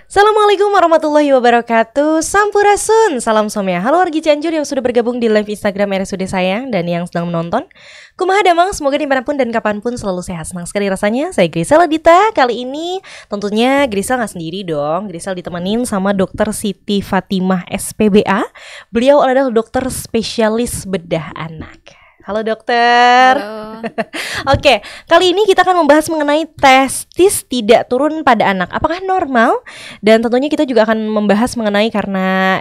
Assalamualaikum warahmatullahi wabarakatuh. Sampurasun, salam somya. Halo wargi Cianjur yang sudah bergabung di live Instagram RSUD Sayang dan yang sedang menonton. Kumaha damang, semoga dimanapun dan kapanpun selalu sehat. Senang sekali rasanya. Saya Grisel Adita. Kali ini tentunya Grisel gak sendiri dong. Grisel ditemenin sama Dr. Siti Fatimah SPBA. Beliau adalah dokter spesialis bedah anak. Halo dokter. Halo. Oke, kali ini kita akan membahas mengenai testis tidak turun pada anak. Apakah normal? Dan tentunya kita juga akan membahas mengenai karena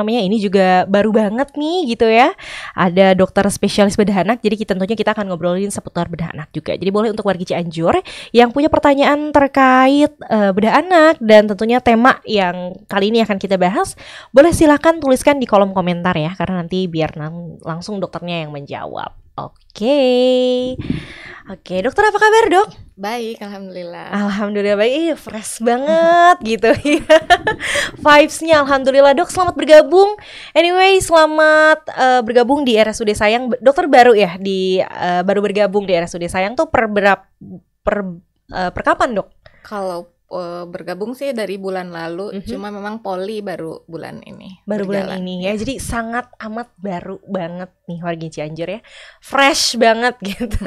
ini juga baru banget nih gitu ya. Ada dokter spesialis bedah anak. Jadi tentunya kita akan ngobrolin seputar bedah anak juga. Jadi boleh untuk warga Cianjur yang punya pertanyaan terkait bedah anak dan tentunya tema yang kali ini akan kita bahas, boleh silakan tuliskan di kolom komentar ya, karena nanti biar langsung dokternya yang menjawab. Oke, dokter apa kabar dok? Baik, alhamdulillah. Alhamdulillah baik, fresh banget gitu. Vibes-nya alhamdulillah dok, selamat bergabung. Anyway, selamat bergabung di RSUD Sayang. Dokter baru ya baru bergabung di RSUD Sayang tuh per kapan dok? Kalau bergabung sih dari bulan lalu, cuma memang poli baru bulan ini. Baru bulan ini ya. Jadi sangat amat baru banget nih warga Cianjur ya. Fresh banget gitu.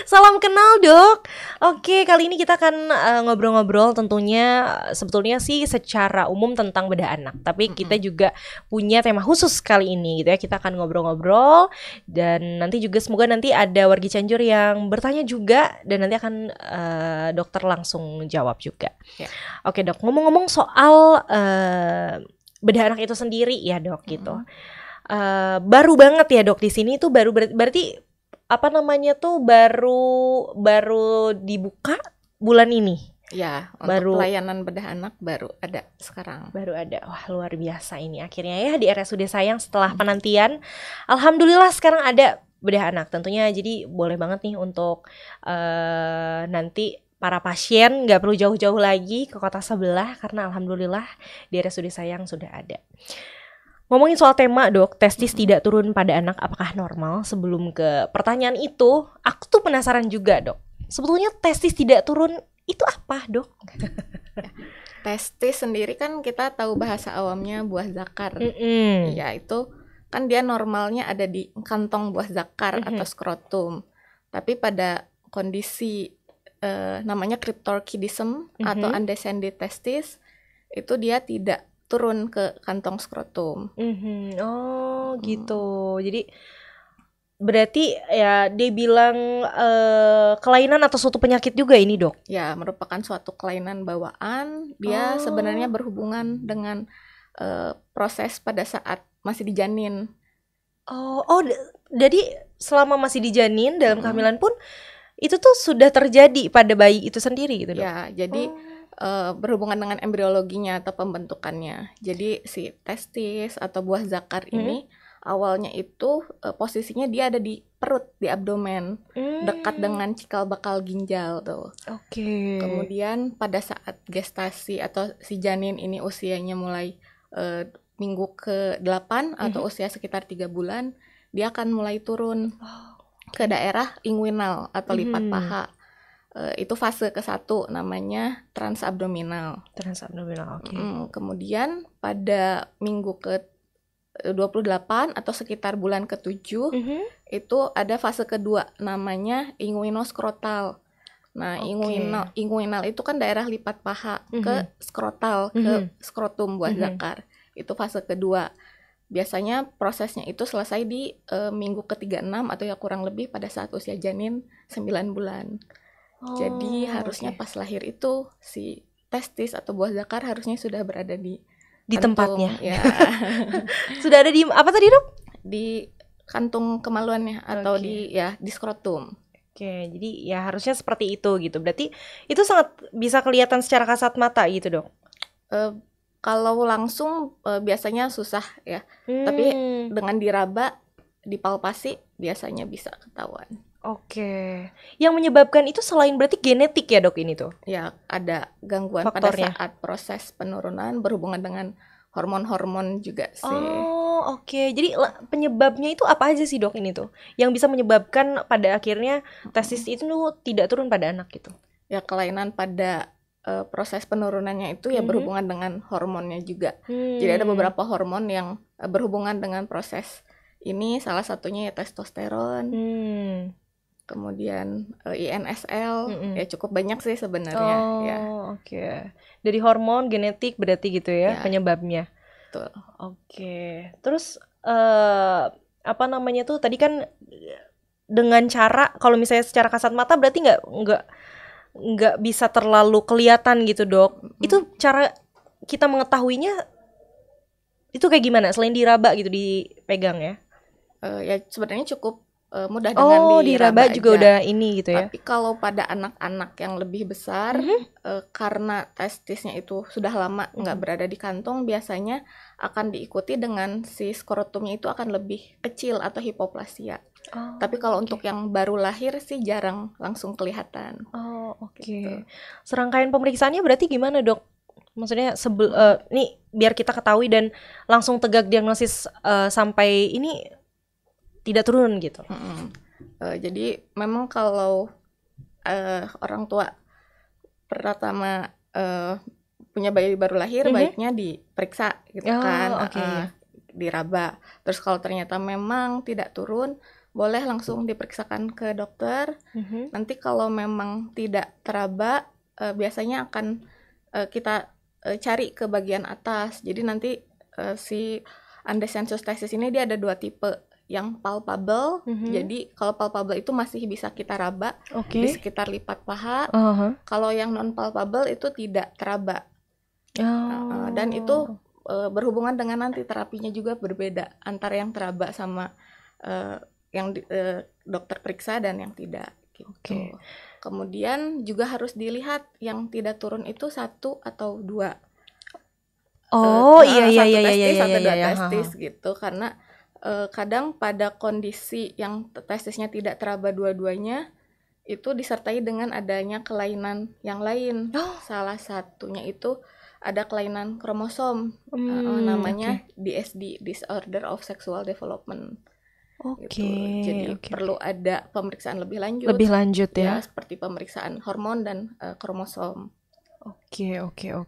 Salam kenal dok. Oke, kali ini kita akan ngobrol-ngobrol tentunya sebetulnya sih secara umum tentang bedah anak. Tapi kita juga punya tema khusus kali ini gitu ya. Kita akan ngobrol-ngobrol dan nanti juga semoga nanti ada warga Cianjur yang bertanya juga dan nanti akan dokter langsung jawab juga. Ya. Oke dok, ngomong-ngomong soal bedah anak itu sendiri ya dok gitu. Baru banget ya dok di sini tuh berarti apa namanya tuh baru dibuka bulan ini. Ya, untuk pelayanan bedah anak baru ada sekarang. Baru ada. Wah, luar biasa ini akhirnya ya di RSUD Sayang setelah penantian. Alhamdulillah sekarang ada bedah anak. Tentunya jadi boleh banget nih untuk nanti para pasien nggak perlu jauh-jauh lagi ke kota sebelah karena alhamdulillah di RSUD Sayang sudah ada. Ngomongin soal tema dok, testis tidak turun pada anak apakah normal? Sebelum ke pertanyaan itu, aku tuh penasaran juga dok. Sebetulnya testis tidak turun itu apa dok? Testis sendiri kan kita tahu bahasa awamnya buah zakar. Ya itu kan dia normalnya ada di kantong buah zakar atau skrotum. Tapi pada kondisi namanya cryptorchidism atau undescended testis, itu dia tidak turun ke kantong skrotum. Oh gitu. Jadi berarti ya dia bilang kelainan atau suatu penyakit juga ini dok? Ya, merupakan suatu kelainan bawaan. Dia sebenarnya berhubungan dengan proses pada saat masih dijanin. Jadi selama masih dijanin dalam kehamilan pun itu tuh sudah terjadi pada bayi itu sendiri gitu dok? Ya, jadi berhubungan dengan embriologinya atau pembentukannya. Jadi si testis atau buah zakar ini awalnya itu posisinya dia ada di perut, di abdomen, dekat dengan cikal bakal ginjal tuh. Oke. Kemudian pada saat gestasi atau si janin ini usianya mulai minggu ke-8 atau usia sekitar 3 bulan, dia akan mulai turun ke daerah inguinal atau lipat paha. Itu fase ke-1 namanya transabdominal. Transabdominal, oke. Kemudian pada minggu ke-28 atau sekitar bulan ke-7 itu ada fase kedua namanya inguinoskrotal. Nah, inguinal itu kan daerah lipat paha ke skrotal, ke skrotum buah zakar. Itu fase kedua. Biasanya prosesnya itu selesai di minggu ke-36 atau ya kurang lebih pada saat usia janin 9 bulan. Jadi harusnya pas lahir itu si testis atau buah zakar harusnya sudah berada di tempatnya. Ya. Sudah ada di apa tadi dok? Di kantung kemaluannya atau di skrotum. Oke, jadi ya harusnya seperti itu gitu. Berarti itu sangat bisa kelihatan secara kasat mata gitu dok? Kalau langsung biasanya susah ya, tapi dengan diraba, dipalpasi biasanya bisa ketahuan. Oke, yang menyebabkan itu selain berarti genetik ya dok ini tuh? Ya, ada gangguan faktornya pada saat proses penurunan berhubungan dengan hormon-hormon juga sih. Oke. Jadi penyebabnya itu apa aja sih dok ini tuh? Yang bisa menyebabkan pada akhirnya testis itu tidak turun pada anak gitu? Ya, kelainan pada proses penurunannya itu ya berhubungan dengan hormonnya juga. Jadi ada beberapa hormon yang berhubungan dengan proses ini, salah satunya ya testosteron, kemudian INSL, ya cukup banyak sih sebenarnya. Ya. Oke. Dari hormon, genetik berarti gitu ya, penyebabnya. Betul. Oke. Terus apa namanya tuh tadi kan dengan cara kalau misalnya secara kasat mata berarti nggak bisa terlalu kelihatan gitu dok. Itu cara kita mengetahuinya itu kayak gimana selain diraba gitu dipegang ya? Ya sebenarnya cukup mudah dengan diraba juga aja. Udah ini gitu ya. Tapi kalau pada anak-anak yang lebih besar karena testisnya itu sudah lama nggak berada di kantong, biasanya akan diikuti dengan si skrotumnya itu akan lebih kecil atau hipoplasia. Tapi kalau untuk yang baru lahir sih jarang langsung kelihatan. Gitu. Serangkaian pemeriksaannya berarti gimana dok? Maksudnya nih biar kita ketahui dan langsung tegak diagnosis sampai ini tidak turun gitu. Jadi memang kalau orang tua pertama punya bayi baru lahir, baiknya diperiksa gitu kan, diraba. Terus kalau ternyata memang tidak turun, boleh langsung diperiksakan ke dokter. Nanti kalau memang tidak teraba, biasanya akan kita cari ke bagian atas. Jadi nanti si undesensostasis ini dia ada 2 tipe. Yang palpable, jadi kalau palpable itu masih bisa kita raba di sekitar lipat paha. Kalau yang non palpable itu tidak teraba. Dan itu berhubungan dengan nanti terapinya juga berbeda antara yang teraba sama yang dokter periksa dan yang tidak. Gitu. Kemudian juga harus dilihat yang tidak turun itu 1 atau 2. Satu testis gitu, karena kadang pada kondisi yang testisnya tidak teraba dua-duanya itu disertai dengan adanya kelainan yang lain. Salah satunya itu ada kelainan kromosom, namanya DSD, Disorder of Sexual Development. Gitu. Jadi perlu ada pemeriksaan lebih lanjut ya, seperti pemeriksaan hormon dan kromosom. Oke.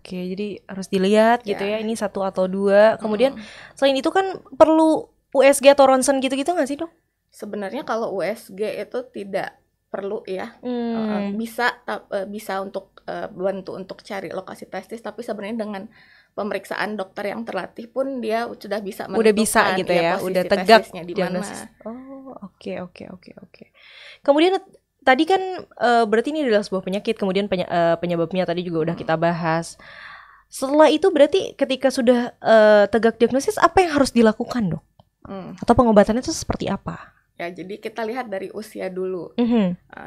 Jadi harus dilihat gitu ya, ini 1 atau 2. Kemudian selain itu kan perlu USG atau ronsen gitu-gitu nggak sih dok? Sebenarnya kalau USG itu tidak perlu ya, bisa untuk bantu untuk cari lokasi testis, tapi sebenarnya dengan pemeriksaan dokter yang terlatih pun dia sudah bisa menentukan, udah bisa gitu ya, udah tegak di mana. Oke. Kemudian tadi kan berarti ini adalah sebuah penyakit, kemudian penyebabnya tadi juga udah kita bahas. Setelah itu berarti ketika sudah tegak diagnosis, apa yang harus dilakukan dok? Atau pengobatannya itu seperti apa? Ya, jadi kita lihat dari usia dulu.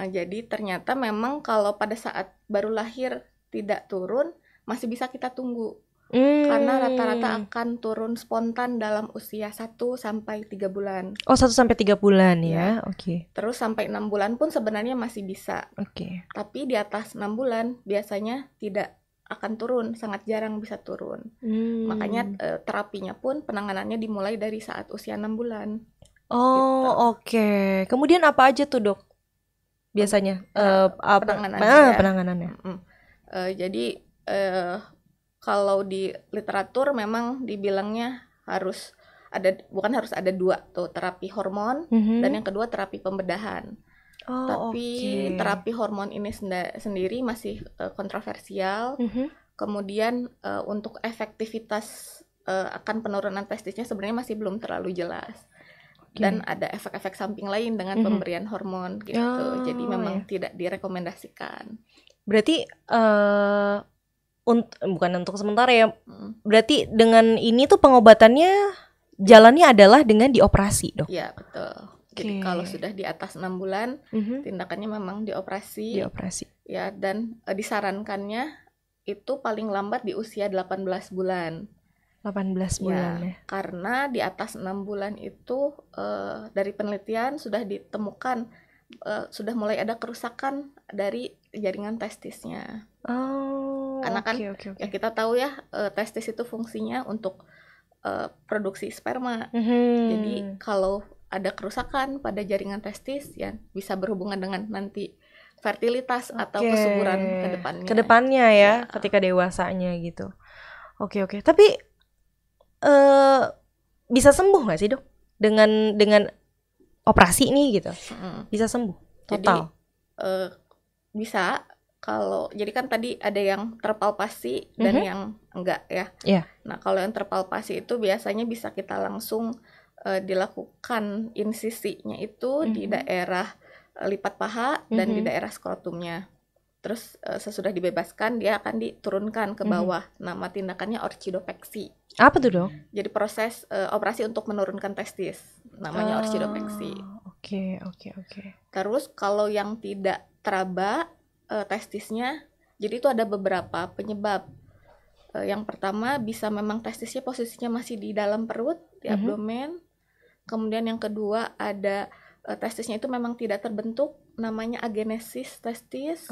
Jadi ternyata memang kalau pada saat baru lahir tidak turun, masih bisa kita tunggu. Karena rata-rata akan turun spontan dalam usia 1 sampai 3 bulan. 1 sampai 3 bulan ya. Oke. Terus sampai 6 bulan pun sebenarnya masih bisa. Tapi di atas 6 bulan biasanya tidak akan turun, sangat jarang bisa turun. Makanya terapinya pun penanganannya dimulai dari saat usia 6 bulan. Gitu. Kemudian apa aja tuh dok? Biasanya penanganannya. Jadi kalau di literatur memang dibilangnya bukan harus ada 2 tuh, terapi hormon dan yang kedua terapi pembedahan. Tapi terapi hormon ini sendiri masih kontroversial. Kemudian untuk efektivitas akan penurunan testisnya sebenarnya masih belum terlalu jelas. Dan ada efek-efek samping lain dengan pemberian hormon gitu. Jadi memang tidak direkomendasikan. Berarti bukan untuk sementara ya. Berarti dengan ini tuh pengobatannya jalannya adalah dengan dioperasi, dok? Iya, betul. Jadi kalau sudah di atas 6 bulan, tindakannya memang dioperasi. Ya, dan disarankannya itu paling lambat di usia 18 bulan. 18 bulan ya. Karena di atas 6 bulan itu dari penelitian sudah ditemukan sudah mulai ada kerusakan dari jaringan testisnya. Karena kan ya kita tahu ya, testis itu fungsinya untuk produksi sperma. Jadi kalau ada kerusakan pada jaringan testis ya bisa berhubungan dengan nanti fertilitas atau kesuburan kedepannya. Kedepannya ya, ketika dewasanya gitu. Oke. Tapi bisa sembuh nggak sih dok dengan operasi ini gitu? Bisa sembuh total? Jadi bisa. Kalau jadi kan tadi ada yang terpalpasi dan yang enggak ya. Yeah. Nah kalau yang terpalpasi itu biasanya bisa kita langsung dilakukan insisinya itu di daerah lipat paha dan di daerah skrotumnya. Terus sesudah dibebaskan dia akan diturunkan ke bawah. Nama tindakannya orchidopeksi. Apa tuh dok? Jadi proses operasi untuk menurunkan testis. Namanya orchidopeksi. Oke. Terus kalau yang tidak teraba testisnya, jadi itu ada beberapa penyebab. Yang pertama bisa memang testisnya posisinya masih di dalam perut, di abdomen. Kemudian yang kedua ada testisnya itu memang tidak terbentuk, namanya agenesis testis.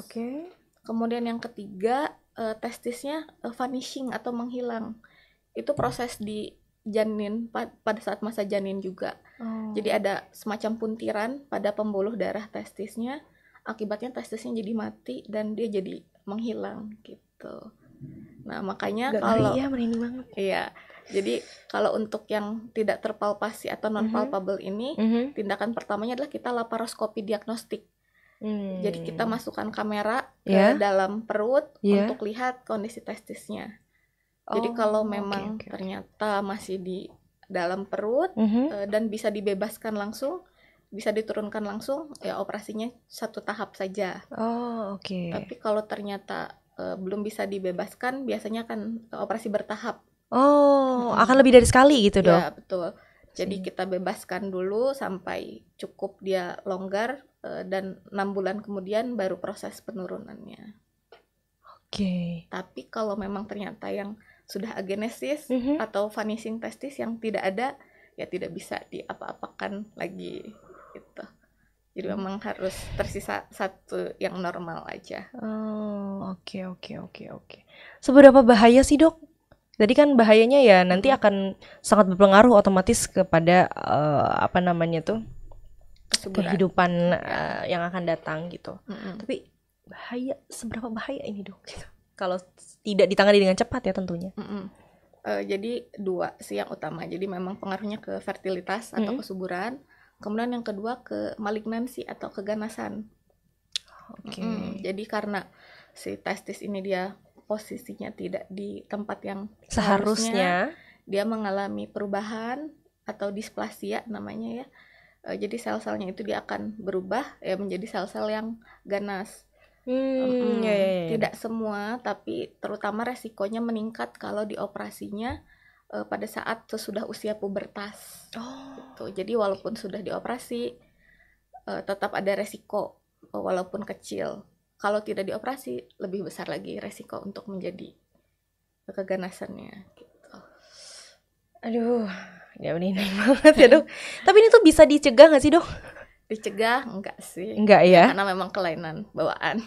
Kemudian yang ketiga testisnya vanishing atau menghilang. Itu proses di janin pada saat masa janin juga. Jadi ada semacam puntiran pada pembuluh darah testisnya. Akibatnya testisnya jadi mati dan dia jadi menghilang gitu. Nah makanya kalau merinding banget. Iya, jadi kalau untuk yang tidak terpalpasi atau non palpable ini, tindakan pertamanya adalah kita laparoskopi diagnostik. Jadi kita masukkan kamera ke dalam perut untuk lihat kondisi testisnya. Jadi kalau memang ternyata masih di dalam perut dan bisa dibebaskan langsung, bisa diturunkan langsung, ya operasinya satu tahap saja. Tapi kalau ternyata belum bisa dibebaskan, biasanya akan operasi bertahap. Akan lebih dari sekali gitu dok? Ya betul. Jadi kita bebaskan dulu sampai cukup dia longgar, dan 6 bulan kemudian baru proses penurunannya. Tapi kalau memang ternyata yang sudah agenesis atau vanishing testis yang tidak ada, ya tidak bisa diapa-apakan lagi. Gitu. Jadi memang harus tersisa satu yang normal aja. Oke. Seberapa bahaya sih dok? Tadi kan bahayanya ya nanti akan sangat berpengaruh otomatis kepada kehidupan yang akan datang gitu. Tapi seberapa bahaya ini dok? Gitu. Kalau tidak ditangani dengan cepat ya tentunya. Jadi 2 sih yang utama. Jadi memang pengaruhnya ke fertilitas atau kesuburan. Kemudian yang kedua ke malignansi atau keganasan. Jadi karena si testis ini dia posisinya tidak di tempat yang seharusnya, dia mengalami perubahan atau displasia namanya ya. Jadi sel-selnya itu dia akan berubah ya menjadi sel-sel yang ganas. Tidak semua, tapi terutama resikonya meningkat kalau dioperasinya pada saat sesudah usia pubertas. Gitu. Jadi walaupun sudah dioperasi, tetap ada resiko walaupun kecil. Kalau tidak dioperasi, lebih besar lagi resiko untuk menjadi keganasannya. Gitu. Aduh, ya ini banget ya dok. Tapi ini tuh bisa dicegah nggak sih dok? Dicegah enggak sih? Enggak ya? Karena memang kelainan bawaan.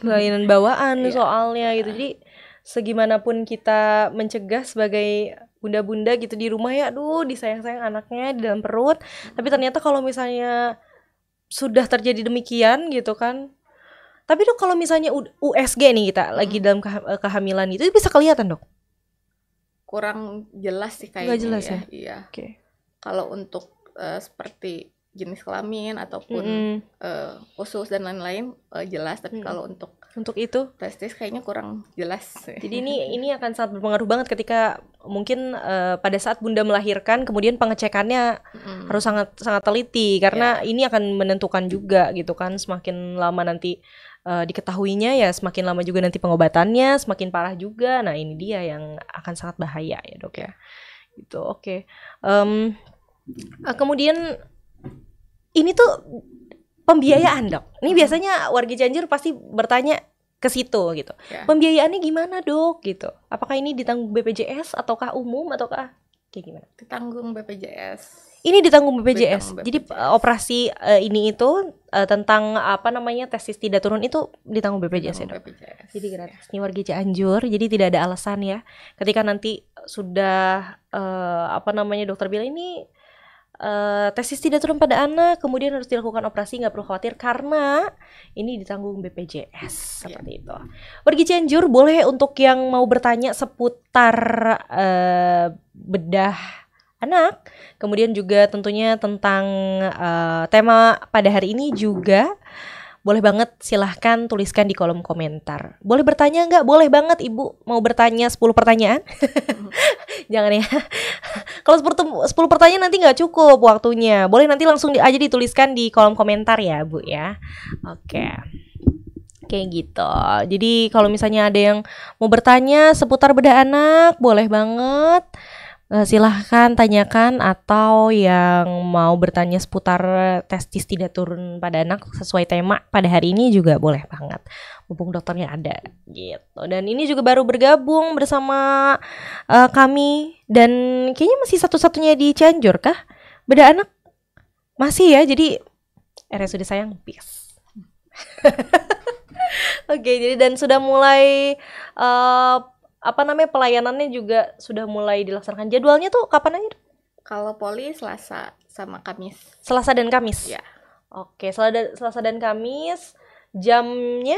Soalnya gitu. Jadi segimanapun kita mencegah sebagai bunda-bunda gitu di rumah ya, aduh disayang-sayang anaknya di dalam perut. Tapi ternyata kalau misalnya sudah terjadi demikian gitu kan. Tapi dok kalau misalnya USG nih kita lagi dalam kehamilan itu bisa kelihatan dok? Kurang jelas sih kayaknya. Nggak jelas ya? Iya. Kalau untuk seperti jenis kelamin ataupun usus dan lain-lain jelas, tapi kalau untuk itu testis kayaknya kurang jelas. Jadi ini akan sangat berpengaruh banget ketika mungkin pada saat bunda melahirkan, kemudian pengecekannya harus sangat teliti karena ini akan menentukan juga gitu kan, semakin lama nanti diketahuinya ya semakin lama juga nanti pengobatannya semakin parah juga. Nah ini dia yang akan sangat bahaya ya dok ya. Gitu. Kemudian ini tuh pembiayaan dok. Ini biasanya warga Cianjur pasti bertanya ke situ gitu. Pembiayaannya gimana dok gitu? Apakah ini ditanggung BPJS ataukah umum ataukah kayak gimana? Ditanggung BPJS. Ini ditanggung BPJS. Jadi operasi ini itu tentang testis tidak turun itu ditanggung BPJS ya dok. Jadi gratis. Ini warga Cianjur. Jadi tidak ada alasan ya. Ketika nanti sudah dokter bilang ini testis tidak turun pada anak, kemudian harus dilakukan operasi, nggak perlu khawatir karena ini ditanggung BPJS seperti itu. Wargi Cianjur, boleh untuk yang mau bertanya seputar bedah anak, kemudian juga tentunya tentang tema pada hari ini juga boleh banget, silahkan tuliskan di kolom komentar. Boleh bertanya nggak? Boleh banget Ibu, mau bertanya 10 pertanyaan? Jangan ya. Kalau 10 pertanyaan nanti nggak cukup waktunya. Boleh nanti langsung aja dituliskan di kolom komentar ya Bu ya. Oke. Kayak gitu. Jadi kalau misalnya ada yang mau bertanya seputar bedah anak, boleh banget. Silahkan tanyakan, atau yang mau bertanya seputar testis tidak turun pada anak sesuai tema pada hari ini juga boleh banget, mumpung dokternya ada gitu. Dan ini juga baru bergabung bersama kami, dan kayaknya masih satu-satunya di Cianjur kah bedah anak? Masih ya, jadi RSUD sayang peace. Oke, jadi dan sudah mulai pelayanannya juga sudah mulai dilaksanakan. Jadwalnya tuh kapan aja? Kalau poli Selasa sama Kamis. Selasa dan Kamis? Ya. Oke, Selasa dan Kamis. Jamnya?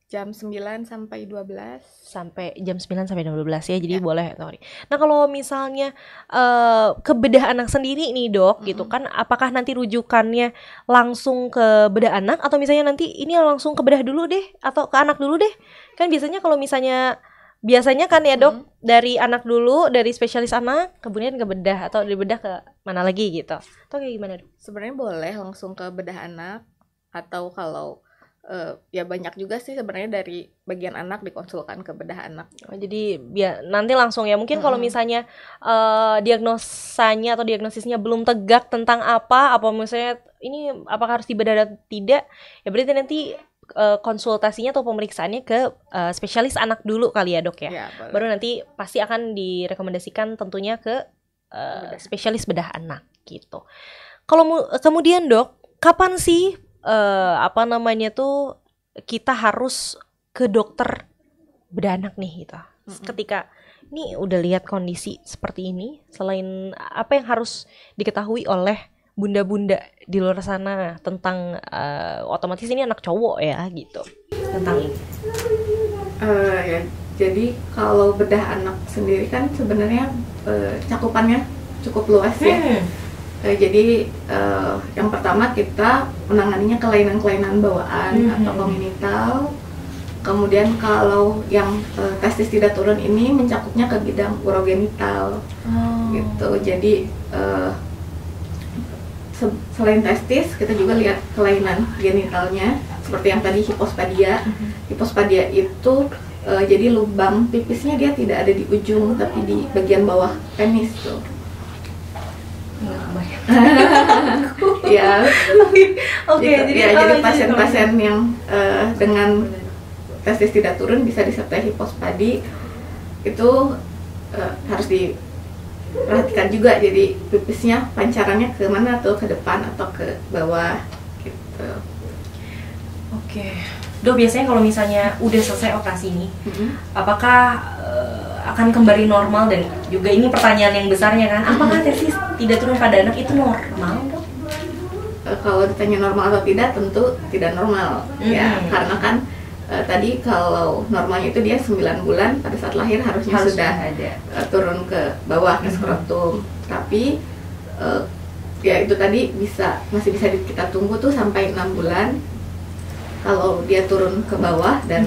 Jam 9 sampai 12. Sampai jam 9 sampai 12 ya, jadi boleh. Sorry. Nah kalau misalnya ke bedah anak sendiri nih dok, gitu kan, apakah nanti rujukannya langsung ke bedah anak, atau misalnya nanti ini langsung ke bedah dulu deh, atau ke anak dulu deh? Kan biasanya kalau biasanya kan ya dok, dari anak dulu, dari spesialis anak, kemudian ke bedah, atau dari bedah ke mana lagi gitu, atau kayak gimana dok? Sebenarnya boleh langsung ke bedah anak, atau kalau ya banyak juga sih sebenarnya dari bagian anak dikonsulkan ke bedah anak. Jadi nanti langsung ya, mungkin kalau misalnya diagnosanya atau diagnosisnya belum tegak tentang apa misalnya ini apakah harus dibedah atau tidak, ya berarti nanti konsultasinya atau pemeriksaannya ke spesialis anak dulu kali ya dok ya. Baru nanti pasti akan direkomendasikan tentunya ke spesialis bedah anak gitu. Kalau kemudian dok, kapan sih kita harus ke dokter bedah anak nih gitu? Ketika ini udah lihat kondisi seperti ini, selain apa yang harus diketahui oleh bunda-bunda di luar sana tentang otomatis ini anak cowok ya gitu, tentang ini. Ya, jadi kalau bedah anak sendiri kan sebenarnya cakupannya cukup luas ya. Jadi yang pertama kita menanganinya kelainan-kelainan bawaan atau kongenital. Kemudian kalau yang testis tidak turun ini mencakupnya ke bidang urogenital gitu. Jadi selain testis, kita juga lihat kelainan genitalnya, seperti yang tadi hipospadia. Hipospadia itu jadi lubang pipisnya dia tidak ada di ujung, tapi di bagian bawah penis tuh. Ya, Oke, jadi pasien-pasien yang dengan testis tidak turun bisa disertai hipospadi itu harus diperhatikan juga, jadi pipisnya pancarannya ke mana tuh, ke depan atau ke bawah gitu. Oke. Dok, biasanya kalau misalnya udah selesai operasi ini, apakah akan kembali normal? Dan juga ini pertanyaan yang besarnya kan, apakah testis tidak turun pada anak itu normal dok? Kalau ditanya normal atau tidak, tentu tidak normal ya, karena kan tadi kalau normalnya itu dia 9 bulan pada saat lahir harusnya sudah ada turun ke bawah ke skrotum, tapi ya itu tadi masih bisa kita tunggu tuh sampai 6 bulan. Kalau dia turun ke bawah dan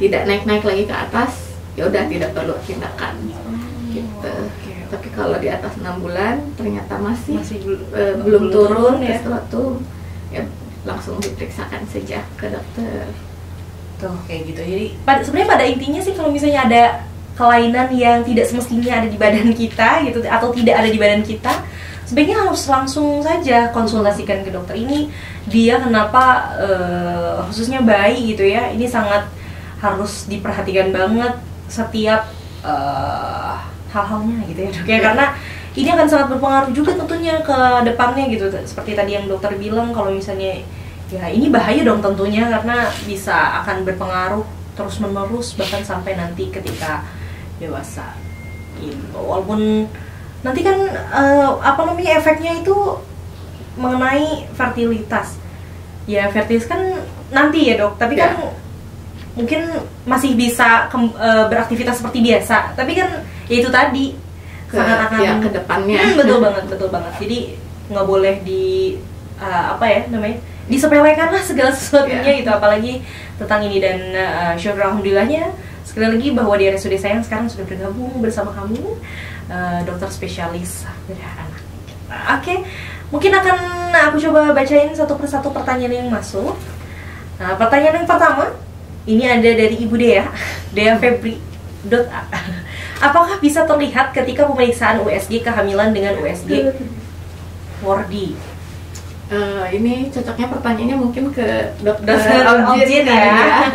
tidak naik-naik lagi ke atas, ya udah tidak perlu tindakan gitu. Tapi kalau di atas 6 bulan ternyata masih belum turun ke skrotum, ya langsung diperiksakan saja ke dokter. Tuh kayak gitu. Jadi sebenarnya pada intinya sih, kalau misalnya ada kelainan yang tidak semestinya ada di badan kita gitu, atau tidak ada di badan kita, sebaiknya harus langsung saja konsultasikan ke dokter. Ini dia kenapa khususnya bayi gitu ya, ini sangat harus diperhatikan banget setiap hal-halnya gitu ya dok ya, karena ini akan sangat berpengaruh juga tentunya ke depannya gitu. Seperti tadi yang dokter bilang, kalau misalnya ya ini bahaya dong tentunya, karena bisa akan berpengaruh terus menerus bahkan sampai nanti ketika dewasa gitu. Walaupun nanti kan efeknya itu mengenai fertilitas. Ya fertilitas kan nanti ya dok, tapi kan mungkin masih bisa beraktivitas seperti biasa. Tapi kan ya itu tadi sangat akan ke depannya. Betul banget. Jadi nggak boleh di apa ya namanya, disepelekan lah segala sesuatunya gitu, apalagi tentang ini. Dan syukur alhamdulillahnya sekali lagi bahwa di RSUD Sayang sekarang sudah bergabung bersama kamu dokter spesialis bedah anak. Oke, mungkin akan aku coba bacain satu persatu pertanyaan yang masuk. Nah, pertanyaan yang pertama ini ada dari Ibu Dea Febri. Apakah bisa terlihat ketika pemeriksaan USG kehamilan dengan USG Wardi? Ini cocoknya pertanyaannya mungkin ke dokter Objin ya.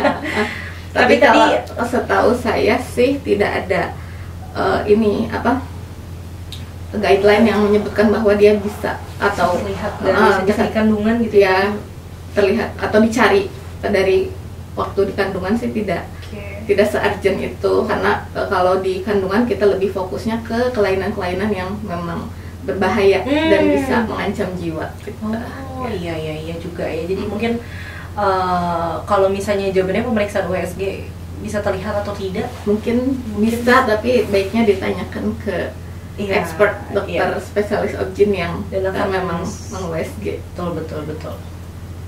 Tapi tadi setahu saya sih tidak ada ini apa guideline yang menyebutkan bahwa dia bisa atau terlihat dari sejak di kandungan gitu ya, terlihat atau dicari dari waktu di kandungan sih tidak se-urgent itu, karena kalau di kandungan kita lebih fokusnya ke kelainan-kelainan yang memang berbahaya dan bisa mengancam jiwa kita. Oh iya juga ya. Jadi mungkin kalau misalnya jawabannya pemeriksaan USG bisa terlihat atau tidak, mungkin bisa, tapi baiknya ditanyakan ke expert dokter spesialis objin yang memang meng-USG. Betul.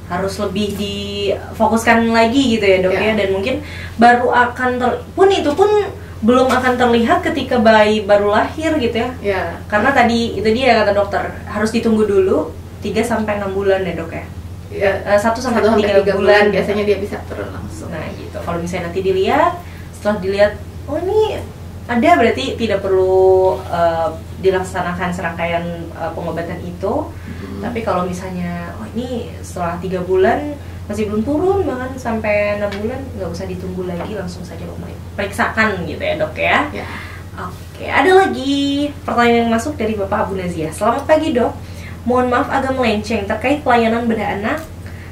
Harus lebih difokuskan lagi gitu ya dok ya. Dan mungkin baru akan itu pun belum akan terlihat ketika bayi baru lahir gitu ya. Karena tadi itu dia kata dokter, harus ditunggu dulu 3-6 bulan ya dok ya. 1-3 bulan biasanya dia bisa turun langsung. Nah gitu. Kalau misalnya nanti dilihat, setelah dilihat, oh ini ada, berarti tidak perlu dilaksanakan serangkaian pengobatan itu. Tapi kalau misalnya ini setelah 3 bulan masih belum turun, bahkan sampai 6 bulan, nggak usah ditunggu lagi, langsung saja periksakan gitu ya dok ya. Oke, ada lagi pertanyaan yang masuk dari Bapak Abu Nazia. Selamat pagi dok, mohon maaf agak melenceng terkait pelayanan bedah anak.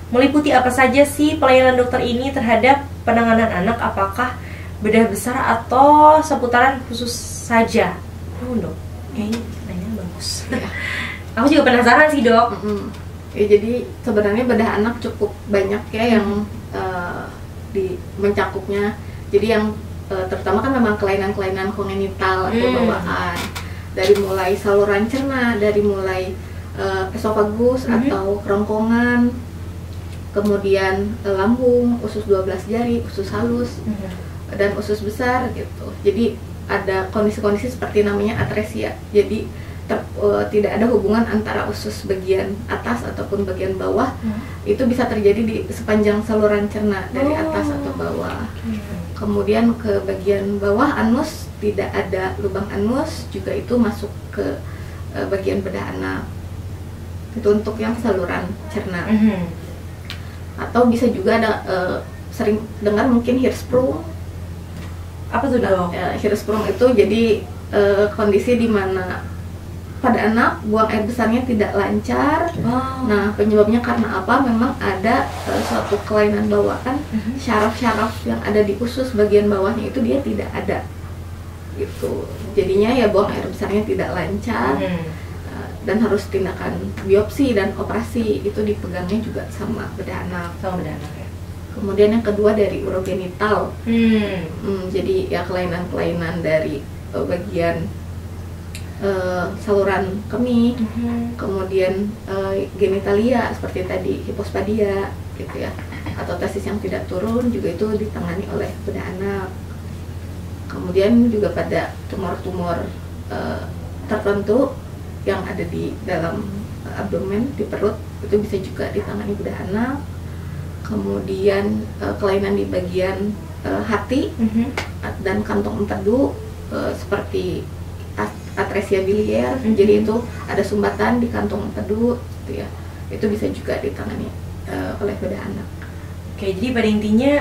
Meliputi apa saja sih pelayanan dokter ini terhadap penanganan anak? Apakah bedah besar atau seputaran khusus saja? Dok, kayaknya pertanyaan bagus. Aku juga penasaran sih dok. Ya, jadi sebenarnya bedah anak cukup banyak ya yang mencakupnya. Jadi yang terutama kan memang kelainan-kelainan kongenital atau bawaan, dari mulai saluran cerna, dari mulai esofagus atau kerongkongan, kemudian lambung, usus 12 jari, usus halus, dan usus besar gitu. Jadi ada kondisi-kondisi seperti namanya atresia. Jadi tidak ada hubungan antara usus bagian atas ataupun bagian bawah. Itu bisa terjadi di sepanjang saluran cerna dari atas atau bawah. Kemudian ke bagian bawah anus, tidak ada lubang anus, juga itu masuk ke bagian bedah anak. Itu untuk yang saluran cerna. Atau bisa juga ada sering dengar mungkin Hirschsprung. Apa tuh dok? Hirschsprung itu jadi kondisi di mana pada anak buang air besarnya tidak lancar. Nah, penyebabnya karena apa? Memang ada suatu kelainan bawaan, syaraf-syaraf yang ada di usus bagian bawahnya itu dia tidak ada gitu. Jadinya ya buang air besarnya tidak lancar, dan harus tindakan biopsi dan operasi. Itu dipegangnya juga sama bedah anak. Ya. Kemudian yang kedua dari urogenital. Jadi ya kelainan-kelainan dari bagian saluran kemih, kemudian genitalia seperti tadi hipospadia gitu ya, atau testis yang tidak turun juga itu ditangani oleh bedah anak. Kemudian juga pada tumor-tumor tertentu yang ada di dalam abdomen, di perut, itu bisa juga ditangani bedah anak. Kemudian kelainan di bagian hati dan kantong empedu seperti atresia biliar, jadi itu ada sumbatan di kantong empedu gitu ya, itu bisa juga ditangani oleh bedah anak. Oke, jadi pada intinya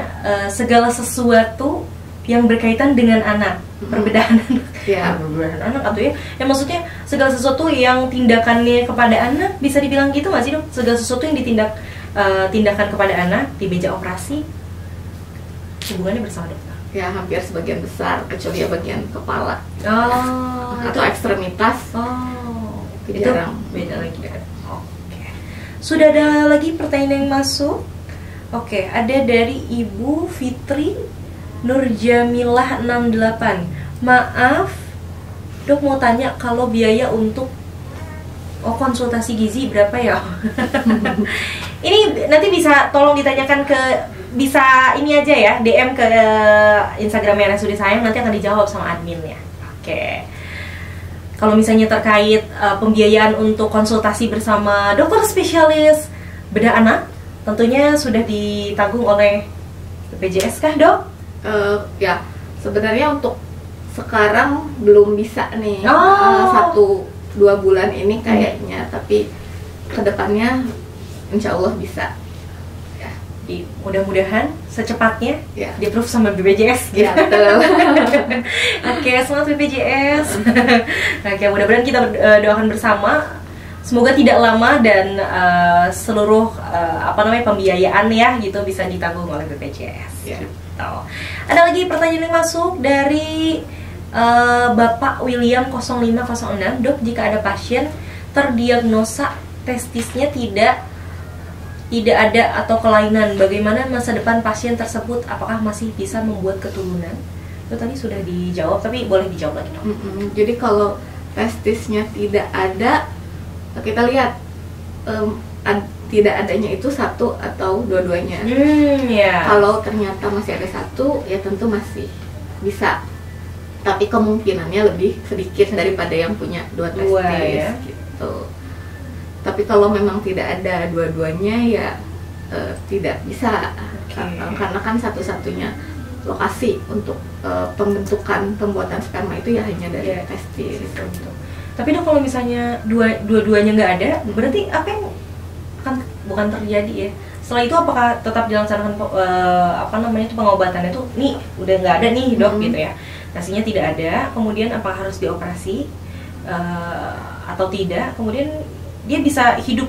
segala sesuatu yang berkaitan dengan anak, perbedahan perbedahan anak atau ya maksudnya segala sesuatu yang tindakannya kepada anak, bisa dibilang gitu nggak sih dok? Segala sesuatu yang tindakan kepada anak di meja operasi hubungannya bersama dokter. Ya hampir sebagian besar, kecuali ya bagian kepala atau itu ekstremitas. Itu jarang. beda lagi kan. Oke. Sudah ada lagi pertanyaan yang masuk. Oke, ada dari Ibu Fitri Nurjamilah 68. Maaf, dok mau tanya kalau biaya untuk konsultasi gizi berapa ya? Ini nanti bisa tolong ditanyakan ke, bisa ini aja ya, DM ke Instagramnya RSUD Sayang, nanti akan dijawab sama adminnya. Oke. Kalau misalnya terkait pembiayaan untuk konsultasi bersama dokter spesialis bedah anak, tentunya sudah ditanggung oleh BPJS kah, dok? Ya, sebenarnya untuk sekarang belum bisa nih, 1-2 bulan ini kayaknya, tapi kedepannya insya Allah bisa. Ya, mudah-mudahan secepatnya ya, di-approve sama BPJS gitu. Ya, betul. Oke, semangat BPJS. Oke, mudah-mudahan kita doakan bersama. Semoga tidak lama dan seluruh pembiayaan ya gitu bisa ditanggung oleh BPJS. Ya. Gitu. Ada lagi pertanyaan yang masuk dari Bapak William 0506. Dok, jika ada pasien terdiagnosa testisnya tidak ada atau kelainan, bagaimana masa depan pasien tersebut? Apakah masih bisa membuat keturunan? Itu tadi sudah dijawab, tapi boleh dijawab lagi, dok. Jadi kalau testisnya tidak ada, kita lihat tidak adanya itu satu atau dua-duanya. Kalau ternyata masih ada satu, ya tentu masih bisa, tapi kemungkinannya lebih sedikit daripada yang punya dua testis ya? Gitu. Tapi kalau memang tidak ada dua-duanya ya tidak bisa. Karena kan satu-satunya lokasi untuk pembuatan sperma itu ya hanya dari testis. Tapi dok, kalau misalnya dua-duanya nggak ada, berarti apa yang bukan terjadi ya? Setelah itu apakah tetap dilaksanakan pengobatannya tuh nih udah nggak ada nih, dok, gitu ya? Nasinya tidak ada, kemudian apakah harus dioperasi atau tidak? Kemudian dia bisa hidup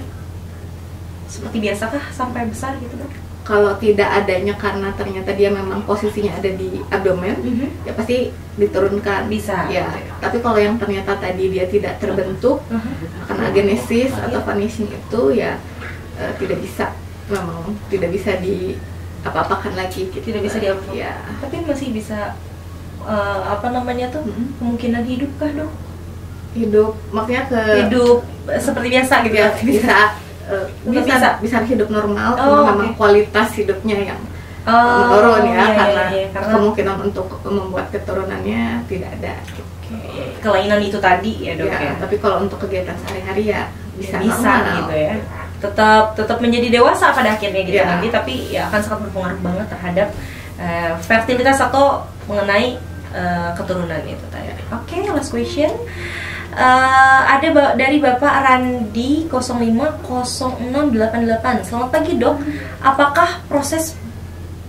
seperti biasa kah sampai besar gitu, dok? Kalau tidak adanya karena ternyata dia memang posisinya ada di abdomen, ya pasti diturunkan. Bisa. Ya. Tapi kalau yang ternyata tadi dia tidak terbentuk karena agenesis atau vanishing itu ya tidak bisa, memang tidak bisa di apa-apakan lagi. Gitu. Tidak bisa diapa-apakan. Ya. Tapi masih bisa kemungkinan hidup kah, dok? Hidup, maksudnya hidup seperti biasa gitu ya? Bisa hidup normal, memang kualitas hidupnya yang menurun ya, karena kemungkinan untuk membuat keturunannya tidak ada. Kelainan itu tadi ya, dok ya. Tapi kalau untuk kegiatan sehari-hari ya bisa gitu ya. Tetap menjadi dewasa pada akhirnya gitu nanti, tapi ya akan sangat berpengaruh banget terhadap fertilitas atau mengenai keturunan itu tadi. Oke, last question. Ada dari Bapak Randi 050688. Selamat pagi, dok. Apakah proses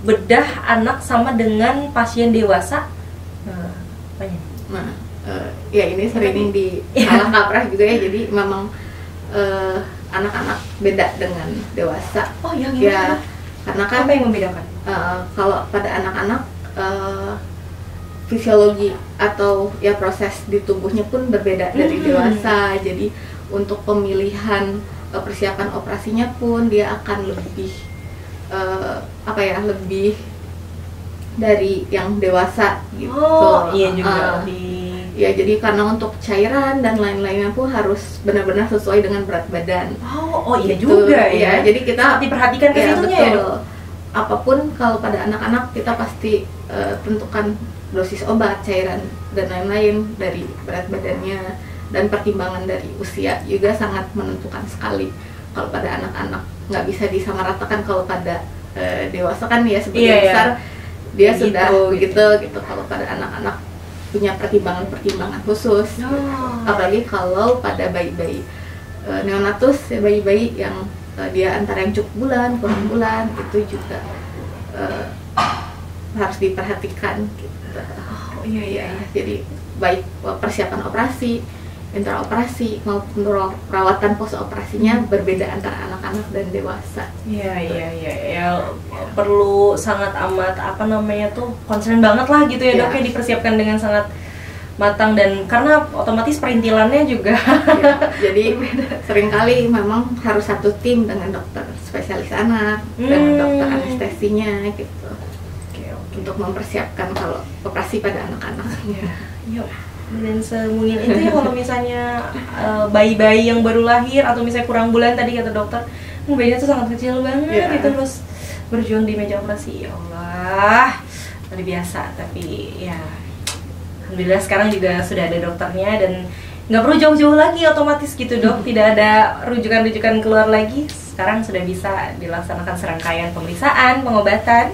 bedah anak sama dengan pasien dewasa? Ya ini sering salah kaprah juga ya. Jadi memang anak-anak beda dengan dewasa. Oh ya, gimana? Ya, karena kan apa yang membedakan? Kalau pada anak-anak fisiologi atau ya proses di tubuhnya pun berbeda dari dewasa. Jadi untuk pemilihan persiapan operasinya pun dia akan lebih lebih dari yang dewasa gitu. Oh iya juga. Ya jadi karena untuk cairan dan lain-lainnya pun harus benar-benar sesuai dengan berat badan. Oh iya gitu. Juga ya. Jadi kita diperhatikan ke situnya ya, dok. Apapun kalau pada anak-anak kita pasti tentukan dosis obat, cairan dan lain-lain dari berat badannya, dan pertimbangan dari usia juga sangat menentukan sekali. Kalau pada anak-anak nggak bisa disamaratakan, kalau pada dewasa kan ya sebagian besar dia sudah gitu. Kalau pada anak-anak punya pertimbangan khusus, apalagi kalau pada bayi-bayi neonatus, ya bayi-bayi yang dia antara yang cukup bulan, kurang bulan, itu juga harus diperhatikan gitu. Jadi baik persiapan operasi, intraoperasi maupun perawatan post-operasinya berbeda antara anak-anak dan dewasa. Iya. Perlu sangat amat concern banget lah gitu ya, dok, ya, dipersiapkan dengan sangat matang, dan karena otomatis perintilannya juga ya, jadi seringkali memang harus satu tim dengan dokter spesialis anak, dengan dokter anestesinya gitu. Okay. Untuk mempersiapkan kalau operasi pada anak-anak. Yuk. Dan semungil itu ya kalau misalnya bayi-bayi yang baru lahir atau misalnya kurang bulan tadi kata dokter, bayinya tuh sangat kecil banget gitu, terus berjuang di meja operasi. Ya Allah, luar biasa. Tapi ya alhamdulillah sekarang juga sudah ada dokternya dan nggak perlu jauh-jauh lagi otomatis gitu dok, tidak ada rujukan-rujukan keluar lagi. Sekarang sudah bisa dilaksanakan serangkaian pemeriksaan, pengobatan,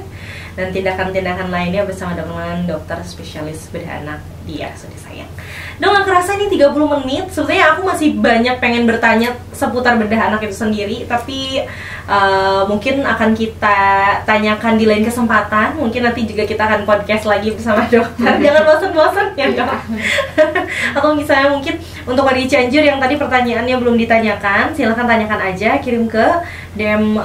dan tindakan-tindakan lainnya bersama dengan dokter spesialis bedah anak di RSUD Sayang. Dok, nggak kerasa ini 30 menit. Sebetulnya aku masih banyak pengen bertanya seputar bedah anak itu sendiri, tapi mungkin akan kita tanyakan di lain kesempatan. Mungkin nanti juga kita akan podcast lagi bersama dokter. Jangan bosan-bosan ya dok. Atau misalnya mungkin untuk warga Cianjur yang tadi pertanyaannya belum ditanyakan, silahkan tanyakan aja, kirim ke DM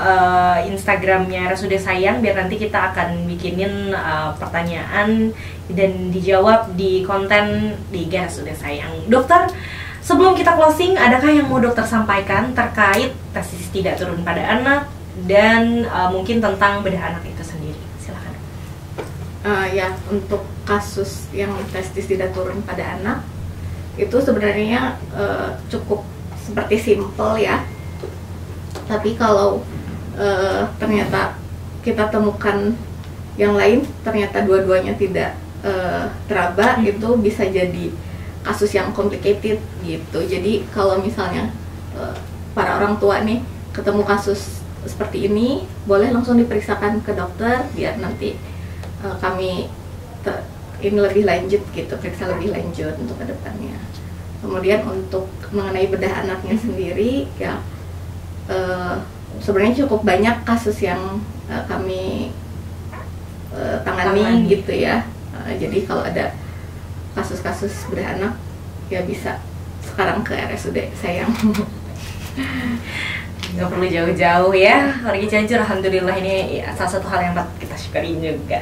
Instagramnya RSUD Sayang, biar nanti kita akan bikinin pertanyaan dan dijawab di konten di RSUD Sayang. Dokter, sebelum kita closing, adakah yang mau dokter sampaikan terkait testis tidak turun pada anak dan mungkin tentang bedah anak itu sendiri? Silakan. Ya, untuk kasus yang testis tidak turun pada anak itu sebenarnya cukup seperti simple ya. Tapi kalau ternyata kita temukan yang lain, ternyata dua-duanya tidak teraba, itu bisa jadi kasus yang complicated gitu. Jadi kalau misalnya para orang tua nih ketemu kasus seperti ini, boleh langsung diperiksakan ke dokter biar nanti kami ini lebih lanjut gitu, periksa lebih lanjut untuk kedepannya. Kemudian untuk mengenai bedah anaknya sendiri ya, sebenarnya cukup banyak kasus yang kami tangani gitu ya. Jadi kalau ada kasus-kasus bedah anak ya bisa sekarang ke RSUD Sayang. Nggak perlu jauh-jauh ya, warga Cianjur. Alhamdulillah ini ya, salah satu hal yang patut kita syukurin juga.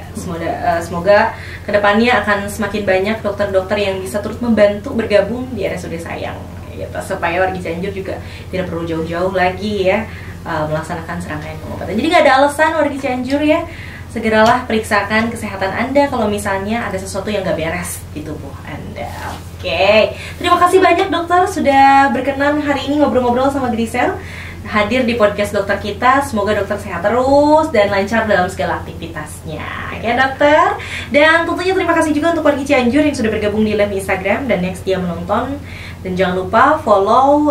Semoga kedepannya akan semakin banyak dokter-dokter yang bisa turut membantu bergabung di RSUD Sayang gitu, supaya warga Cianjur juga tidak perlu jauh-jauh lagi ya melaksanakan serangkaian pengobatan. Jadi nggak ada alasan warga Cianjur ya, segeralah periksakan kesehatan Anda kalau misalnya ada sesuatu yang nggak beres di tubuh Anda. Oke, terima kasih banyak dokter sudah berkenan hari ini ngobrol-ngobrol sama Grisel, hadir di podcast dokter kita. Semoga dokter sehat terus dan lancar dalam segala aktivitasnya. Oke dokter, dan tentunya terima kasih juga untuk warga Cianjur yang sudah bergabung di live Instagram dan yang setia menonton. Dan jangan lupa follow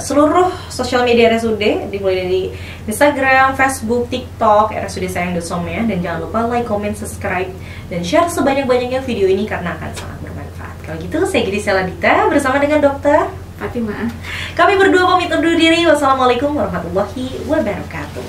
seluruh sosial media RSUD, dimulai dari Instagram, Facebook, TikTok, RSUD Sayang.com ya. Dan jangan lupa like, comment, subscribe, dan share sebanyak-banyaknya video ini karena akan sangat bermanfaat. Kalau gitu, saya Grisel Adita bersama dengan dokter Fatimah. Kami berdua pamit undur diri. Wassalamualaikum warahmatullahi wabarakatuh.